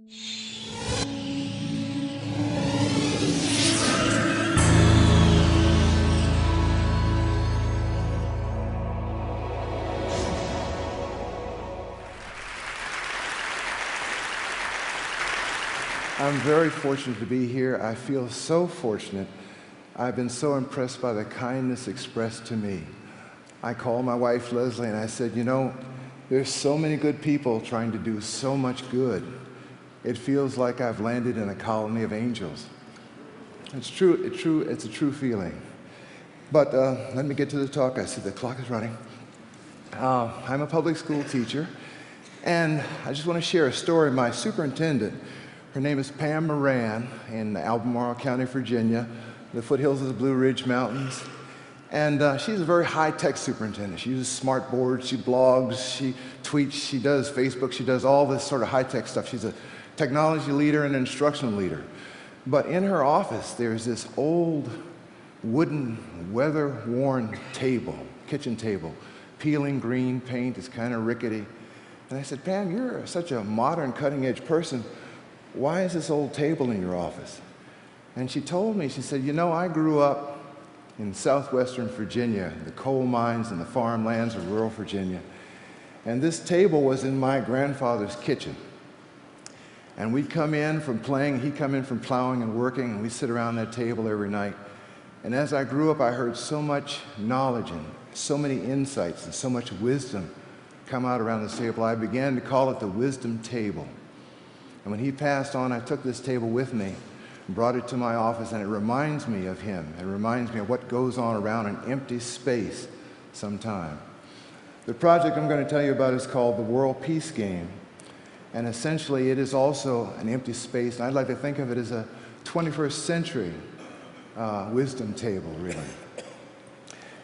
I'm very fortunate to be here. I feel so fortunate. I've been so impressed by the kindness expressed to me. I called my wife, Leslie, and I said, you know, there's so many good people trying to do so much good. It feels like I've landed in a colony of angels. It's true, it's a true feeling. But let me get to the talk. I see the clock is running. I'm a public school teacher, and I just want to share a story. My superintendent, her name is Pam Moran in Albemarle County, Virginia, the foothills of the Blue Ridge Mountains. And she's a very high-tech superintendent. She uses smart boards, she blogs, she tweets, she does Facebook, she does all this sort of high-tech stuff. She's a technology leader and an instructional leader. But in her office, there's this old wooden, weather-worn table, kitchen table, peeling green paint. It's kind of rickety. And I said, Pam, you're such a modern, cutting-edge person. Why is this old table in your office? And she told me, she said, you know, I grew up in southwestern Virginia, the coal mines and the farmlands of rural Virginia. And this table was in my grandfather's kitchen. And we'd come in from playing, he'd come in from plowing and working, and we'd sit around that table every night. And as I grew up, I heard so much knowledge and so many insights and so much wisdom come out around this table. I began to call it the wisdom table. And when he passed on, I took this table with me and brought it to my office, and it reminds me of him. It reminds me of what goes on around an empty space sometime. The project I'm going to tell you about is called the World Peace Game, and essentially it is also an empty space, and I'd like to think of it as a 21st century wisdom table, really.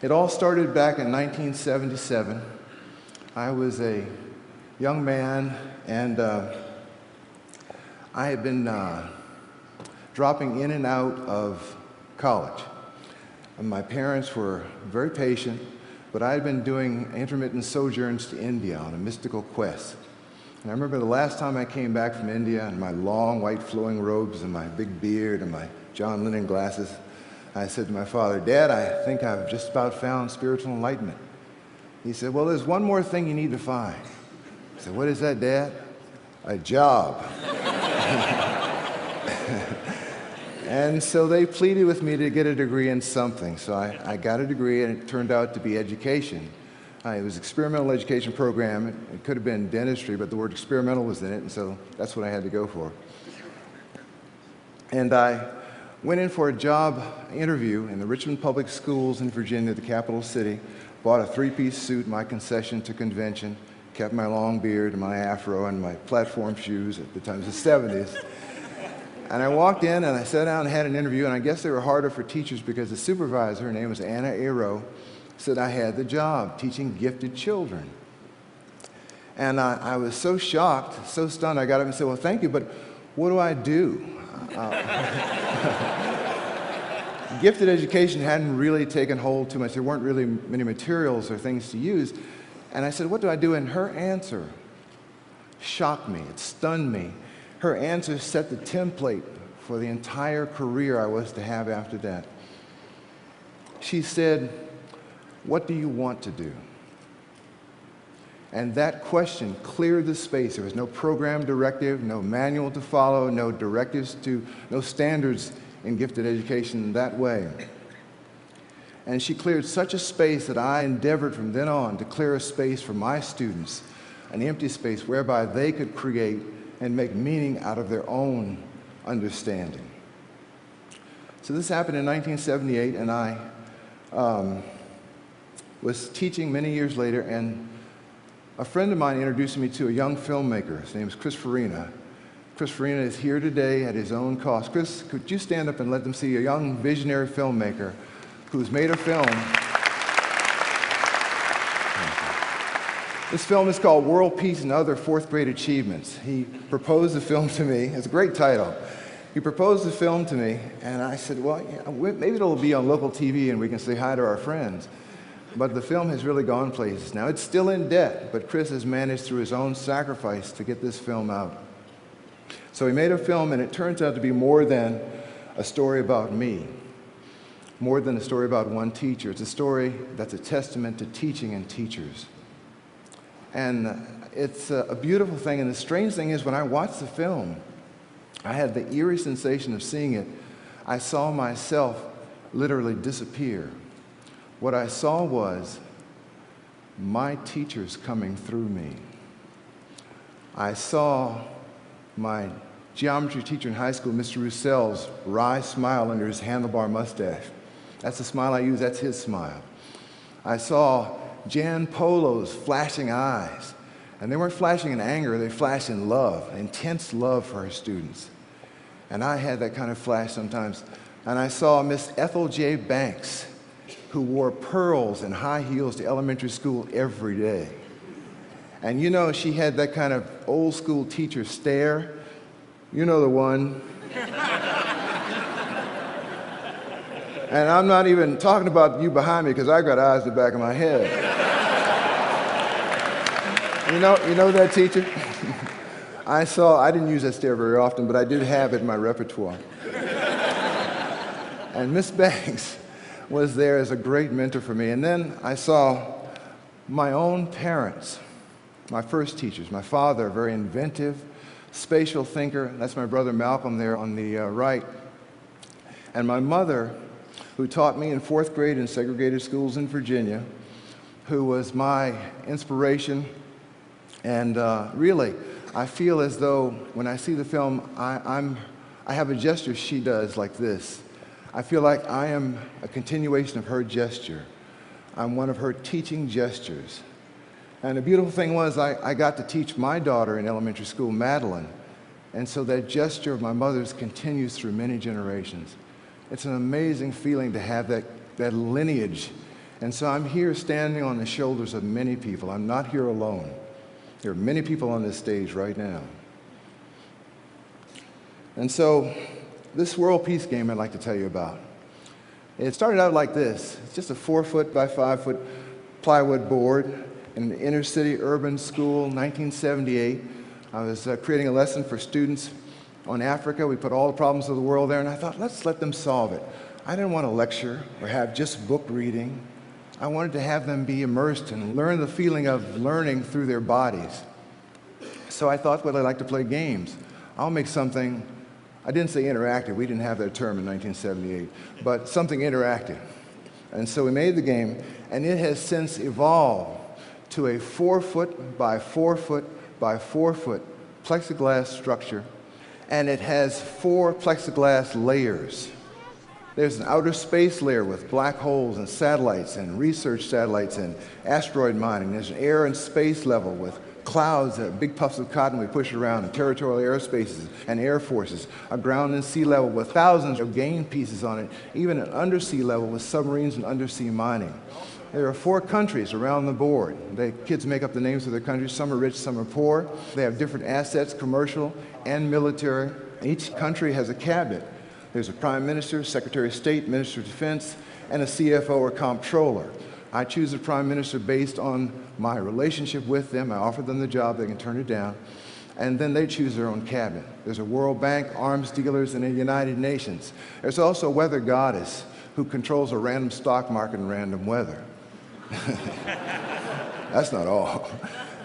It all started back in 1977. I was a young man, and I had been dropping in and out of college. And my parents were very patient, but I had been doing intermittent sojourns to India on a mystical quest. And I remember the last time I came back from India in my long white flowing robes and my big beard and my John Lennon glasses, I said to my father, Dad, I think I've just about found spiritual enlightenment. He said, well, there's one more thing you need to find. I said, what is that, Dad? A job. And so they pleaded with me to get a degree in something. So I got a degree, and it turned out to be education. It was an experimental education program. It could have been dentistry, but the word experimental was in it, and so that's what I had to go for. And I went in for a job interview in the Richmond Public Schools in Virginia, the capital city, bought a three-piece suit, my concession to convention, kept my long beard and my afro and my platform shoes. At the time, it was the 70s. And I walked in and I sat down and had an interview, and I guess they were harder for teachers because the supervisor, her name was Anna Aero, said I had the job teaching gifted children. And I was so shocked, so stunned, I got up and said, well, thank you, but what do I do? Gifted education hadn't really taken hold too much. There weren't really many materials or things to use. And I said, what do I do? And her answer shocked me. It stunned me. Her answer set the template for the entire career I was to have after that. She said, what do you want to do? And that question cleared the space. There was no program directive, no manual to follow, no directives to, no standards in gifted education that way. And she cleared such a space that I endeavored from then on to clear a space for my students, an empty space whereby they could create and make meaning out of their own understanding. So this happened in 1978, and I was teaching many years later, and a friend of mine introduced me to a young filmmaker. His name is Chris Farina. Chris Farina is here today at his own cost. Chris, could you stand up and let them see a young visionary filmmaker who's made a film. This film is called World Peace and Other Fourth Grade Achievements. He proposed the film to me. It's a great title. He proposed the film to me, and I said, well, yeah, maybe it'll be on local TV and we can say hi to our friends. But the film has really gone places. Now, it's still in debt, but Chris has managed through his own sacrifice to get this film out. So we made a film, and it turns out to be more than a story about me, more than a story about one teacher. It's a story that's a testament to teaching and teachers. And it's a beautiful thing, and the strange thing is when I watched the film, I had the eerie sensation of seeing it. I saw myself literally disappear. What I saw was my teachers coming through me. I saw my geometry teacher in high school, Mr. Roussell's wry smile under his handlebar mustache. That's the smile I use, that's his smile. I saw Jan Polo's flashing eyes. And they weren't flashing in anger, they flashed in love, intense love for her students. And I had that kind of flash sometimes. And I saw Miss Ethel J. Banks, who wore pearls and high heels to elementary school every day. And you know, she had that kind of old school teacher stare. You know the one. And I'm not even talking about you behind me because I got eyes in the back of my head. You know that teacher? I didn't use that stare very often, but I did have it in my repertoire. And Miss Banks was there as a great mentor for me. And then I saw my own parents, my first teachers. My father, a very inventive, spatial thinker. That's my brother Malcolm there on the right. And my mother, who taught me in 4th grade in segregated schools in Virginia, who was my inspiration. And really, I feel as though when I see the film, I have a gesture she does like this. I feel like I am a continuation of her gesture. I'm one of her teaching gestures. And the beautiful thing was I got to teach my daughter in elementary school, Madeline. And so that gesture of my mother's continues through many generations. It's an amazing feeling to have that lineage. And so I'm here standing on the shoulders of many people. I'm not here alone. There are many people on this stage right now. And so this world peace game I'd like to tell you about. It started out like this. It's just a 4-foot by 5-foot plywood board in an inner city urban school, 1978. I was creating a lesson for students on Africa. We put all the problems of the world there, and I thought, let's let them solve it. I didn't want to lecture or have just book reading. I wanted to have them be immersed and learn the feeling of learning through their bodies. So I thought, well, I'd like to play games. I'll make something, I didn't say interactive, we didn't have that term in 1978, but something interactive. And so we made the game, and it has since evolved to a 4-foot by 4-foot by 4-foot plexiglass structure, and it has 4 plexiglass layers. There's an outer space layer with black holes and satellites and research satellites and asteroid mining. There's an air and space level with clouds, big puffs of cotton we push around, and territorial airspaces and air forces. A ground and sea level with thousands of game pieces on it, even an undersea level with submarines and undersea mining. There are 4 countries around the board. The kids make up the names of their countries. Some are rich, some are poor. They have different assets, commercial and military. Each country has a cabinet. There's a prime minister, secretary of state, minister of defense, and a CFO or comptroller. I choose the prime minister based on my relationship with them. I offer them the job, they can turn it down, and then they choose their own cabinet. There's a World Bank, arms dealers, and a United Nations. There's also a weather goddess who controls a random stock market and random weather. That's not all.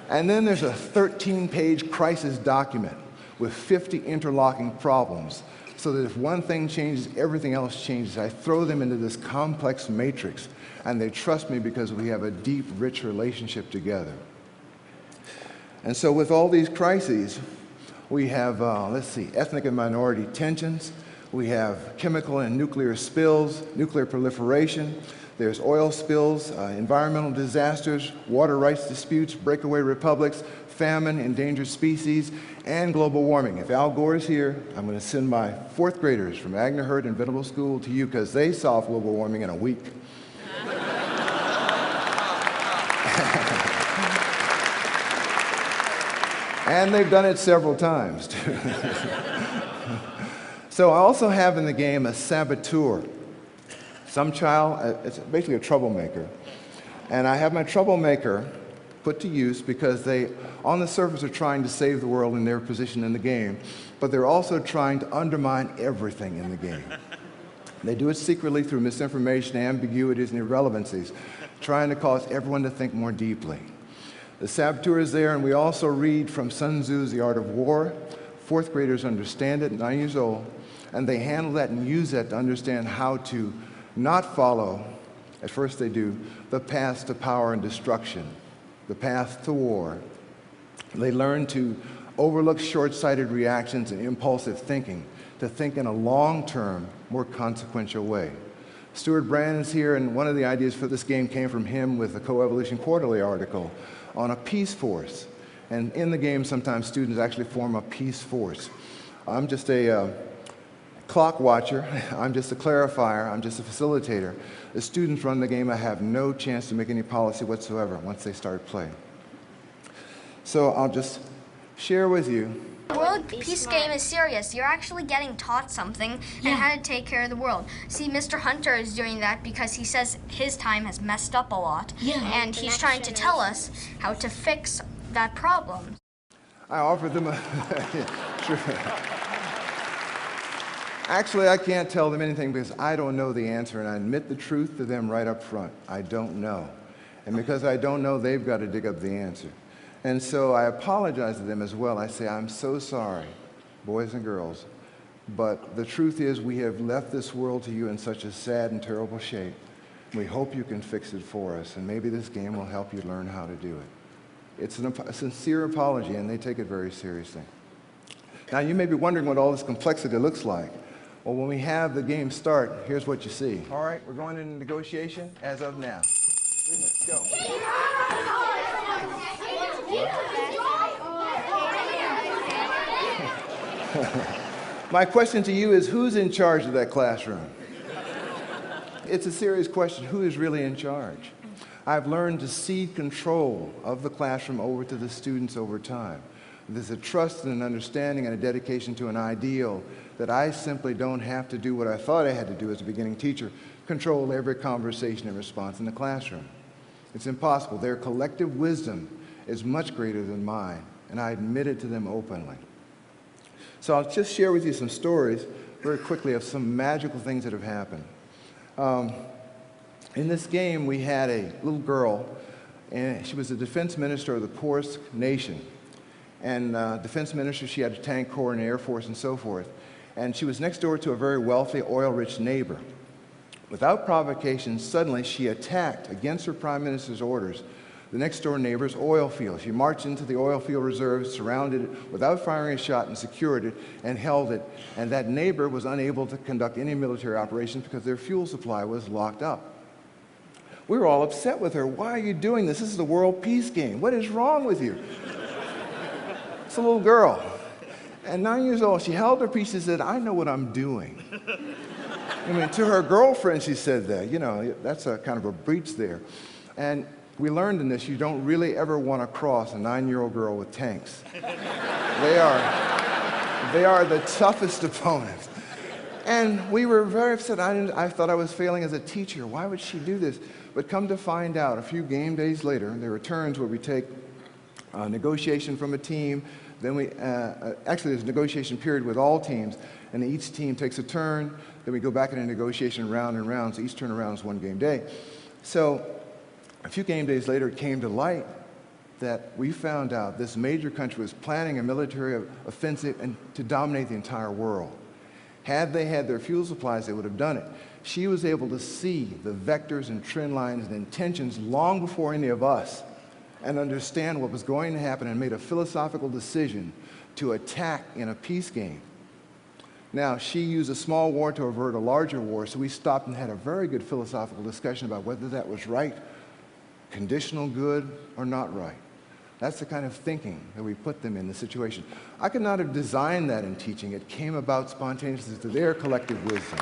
And then there's a 13-page crisis document with 50 interlocking problems, so that if one thing changes, everything else changes. I throw them into this complex matrix, and they trust me because we have a deep, rich relationship together. And so with all these crises, we have, ethnic and minority tensions, we have chemical and nuclear spills, nuclear proliferation, there's oil spills, environmental disasters, water rights disputes, breakaway republics, famine, endangered species, and global warming. If Al Gore is here, I'm going to send my 4th graders from Agner Hurt and Venable School to you because they solved global warming in a week. And they've done it several times, too. So I also have in the game a saboteur. Some child, it's basically a troublemaker. And I have my troublemaker put to use because they, on the surface, are trying to save the world in their position in the game, but they're also trying to undermine everything in the game. They do it secretly through misinformation, ambiguities, and irrelevancies, trying to cause everyone to think more deeply. The saboteur is there, and we also read from Sun Tzu's The Art of War. Fourth graders understand it, 9 years old, and they handle that and use that to understand how to not follow, at first they do, the path to power and destruction, the path to war. They learn to overlook short-sighted reactions and impulsive thinking, to think in a long-term, more consequential way. Stuart Brand is here, and one of the ideas for this game came from him with the Coevolution Quarterly article on a peace force. And in the game, sometimes students actually form a peace force. I'm just a clock watcher, I'm just a clarifier, I'm just a facilitator. The students run the game. I have no chance to make any policy whatsoever once they start playing. So I'll just share with you. The World Peace game is serious. You're actually getting taught something and how to take care of the world. See, Mr. Hunter is doing that because he says his time has messed up a lot, and he's trying to tell us how to fix that problem. I offered them a... Sure. Actually, I can't tell them anything because I don't know the answer, and I admit the truth to them right up front. I don't know. And because I don't know, they've got to dig up the answer. And so I apologize to them as well. I say, I'm so sorry, boys and girls, but the truth is we have left this world to you in such a sad and terrible shape. We hope you can fix it for us, and maybe this game will help you learn how to do it. It's a sincere apology, and they take it very seriously. Now, you may be wondering what all this complexity looks like. Well, when we have the game start, here's what you see. All right, we're going into negotiation as of now. 3 minutes, go. My question to you is, who's in charge of that classroom? It's a serious question. Who is really in charge? I've learned to cede control of the classroom over to the students over time. There's a trust and an understanding and a dedication to an ideal that I simply don't have to do what I thought I had to do as a beginning teacher, control every conversation and response in the classroom. It's impossible. Their collective wisdom is much greater than mine, and I admit it to them openly. So I'll just share with you some stories very quickly of some magical things that have happened. In this game, we had a little girl, and she was the defense minister of the poorest nation. And defense minister, she had a tank corps and air force and so forth. And she was next door to a very wealthy, oil-rich neighbor. Without provocation, suddenly she attacked, against her prime minister's orders, the next-door neighbor's oil field. She marched into the oil field reserve, surrounded it without firing a shot, and secured it and held it. And that neighbor was unable to conduct any military operations because their fuel supply was locked up. We were all upset with her. Why are you doing this? This is the World Peace game. What is wrong with you? It's a little girl. And 9 years old, she held her peace and said, I know what I'm doing. I mean, to her girlfriend, she said that. You know, that's a kind of a breach there. And we learned in this, you don't really ever want to cross a 9-year-old girl with tanks. They are the toughest opponents. And we were very upset. I thought I was failing as a teacher. Why would she do this? But come to find out, a few game days later, there were turns where we take a negotiation from a team. Then we, actually there's a negotiation period with all teams, and each team takes a turn. Then we go back in a negotiation round and round, so each turn around is one game day. So a few game days later, it came to light that we found out this major country was planning a military offensive and to dominate the entire world. Had they had their fuel supplies, they would have done it. She was able to see the vectors and trend lines and intentions long before any of us and understand what was going to happen and made a philosophical decision to attack in a peace game. Now, she used a small war to avert a larger war, so we stopped and had a very good philosophical discussion about whether that was right, conditional good, or not right. That's the kind of thinking that we put them in the situation. I could not have designed that in teaching. It came about spontaneously through their collective wisdom.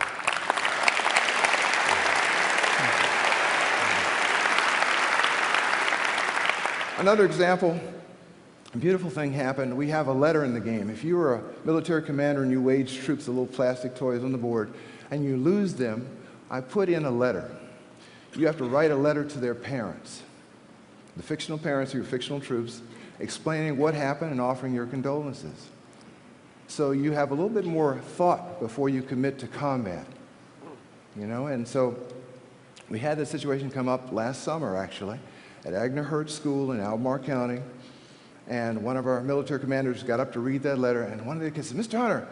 Another example, a beautiful thing happened. We have a letter in the game. If you were a military commander and you waged troops, the little plastic toys on the board, and you lose them, I put in a letter. You have to write a letter to their parents. The fictional parents are your fictional troops, explaining what happened and offering your condolences. So you have a little bit more thought before you commit to combat, you know? And so we had this situation come up last summer, actually, at Agner Hurt School in Albemarle County. And one of our military commanders got up to read that letter, and one of the kids said, Mr. Hunter,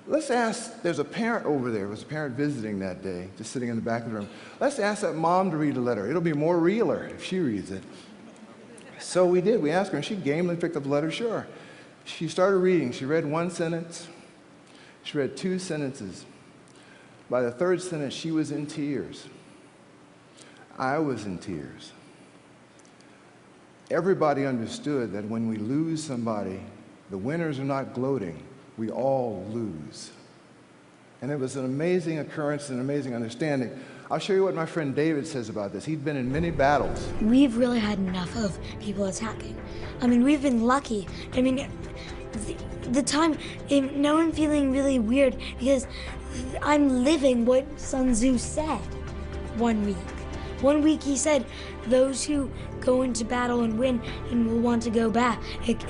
let's ask, there's a parent over there. There was a parent visiting that day, just sitting in the back of the room. Let's ask that mom to read the letter. It'll be more realer if she reads it. So we did. We asked her, and she gamely picked up the letter. Sure. She started reading. She read one sentence. She read two sentences. By the third sentence, she was in tears. I was in tears. Everybody understood that when we lose somebody, the winners are not gloating. We all lose. And it was an amazing occurrence, an amazing understanding. I'll show you what my friend David says about this. He'd been in many battles. We've really had enough of people attacking. I mean, we've been lucky. I mean, the time, now I'm feeling really weird because I'm living what Sun Tzu said 1 week. 1 week he said, those who go into battle and win and will want to go back,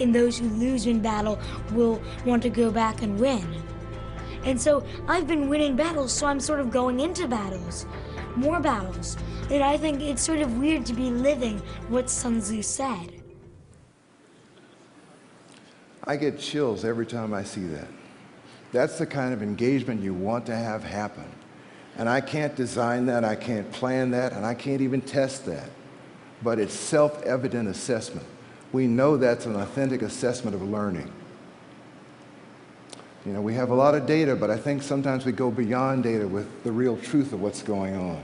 and those who lose in battle will want to go back and win. And so I've been winning battles, so I'm sort of going into battles, more battles. And I think it's sort of weird to be living what Sun Tzu said. I get chills every time I see that. That's the kind of engagement you want to have happen. And I can't design that, I can't plan that, and I can't even test that. But it's self-evident assessment. We know that's an authentic assessment of learning. You know, we have a lot of data, but I think sometimes we go beyond data with the real truth of what's going on.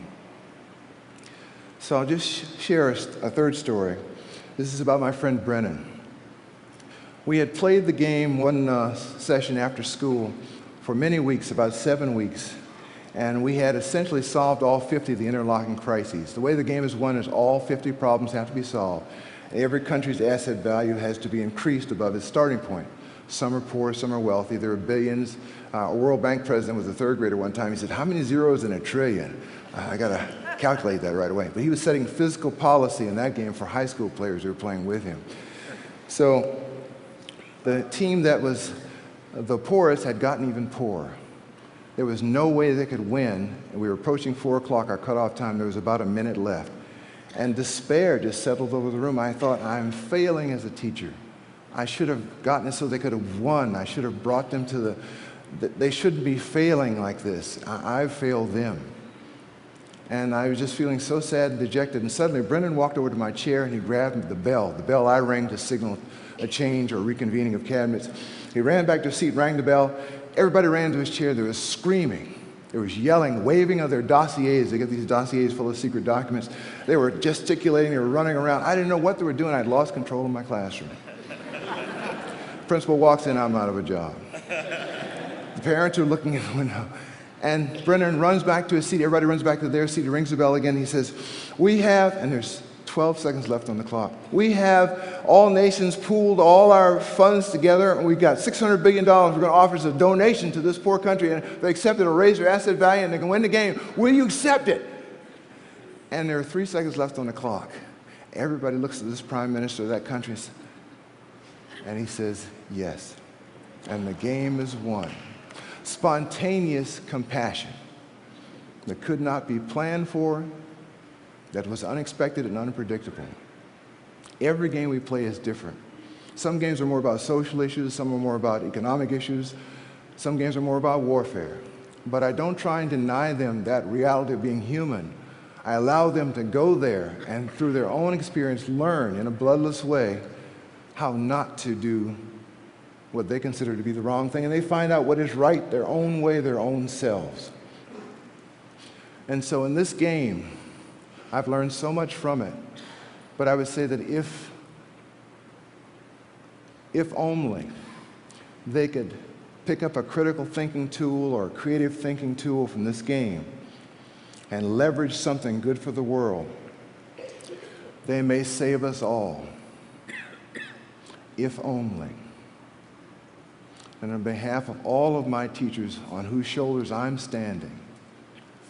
So I'll just share a third story. This is about my friend Brennan. We had played the game one session after school for many weeks, about 7 weeks, and we had essentially solved all 50 of the interlocking crises. The way the game is won is all 50 problems have to be solved. Every country's asset value has to be increased above its starting point. Some are poor, some are wealthy. There are billions. A World Bank president was a third grader one time. He said, how many zeros in a trillion? I got to calculate that right away. But he was setting fiscal policy in that game for high school players who were playing with him. So the team that was the poorest had gotten even poorer. There was no way they could win. And we were approaching 4 o'clock, our cutoff time. There was about a minute left. And despair just settled over the room. I thought, I'm failing as a teacher. I should have gotten it so they could have won. I should have brought them to they shouldn't be failing like this. I've failed them. And I was just feeling so sad and dejected. And suddenly Brendan walked over to my chair and he grabbed the bell I rang to signal a change or reconvening of cabinets. He ran back to his seat, rang the bell. Everybody ran to his chair. There was screaming. There was yelling, waving of their dossiers. They get these dossiers full of secret documents. They were gesticulating. They were running around. I didn't know what they were doing. I'd lost control of my classroom. Principal walks in, I'm out of a job. The parents are looking in the window. And Brennan runs back to his seat. Everybody runs back to their seat. He rings the bell again. He says, we have, and there's 12 seconds left on the clock. We have all nations pooled all our funds together, and we've got $600 billion. We're going to offer as a donation to this poor country, and if they accept it, it'll raise their asset value, and they can win the game. Will you accept it? And there are 3 seconds left on the clock. Everybody looks at this prime minister of that country, and he says, yes. And the game is won. Spontaneous compassion that could not be planned for, that was unexpected and unpredictable. Every game we play is different. Some games are more about social issues, some are more about economic issues, some games are more about warfare. But I don't try and deny them that reality of being human. I allow them to go there and through their own experience learn in a bloodless way how not to do what they consider to be the wrong thing, and they find out what is right their own way, their own selves. And so in this game, I've learned so much from it, but I would say that if only they could pick up a critical thinking tool or a creative thinking tool from this game and leverage something good for the world, they may save us all. If only. And on behalf of all of my teachers on whose shoulders I'm standing,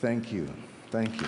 thank you. Thank you.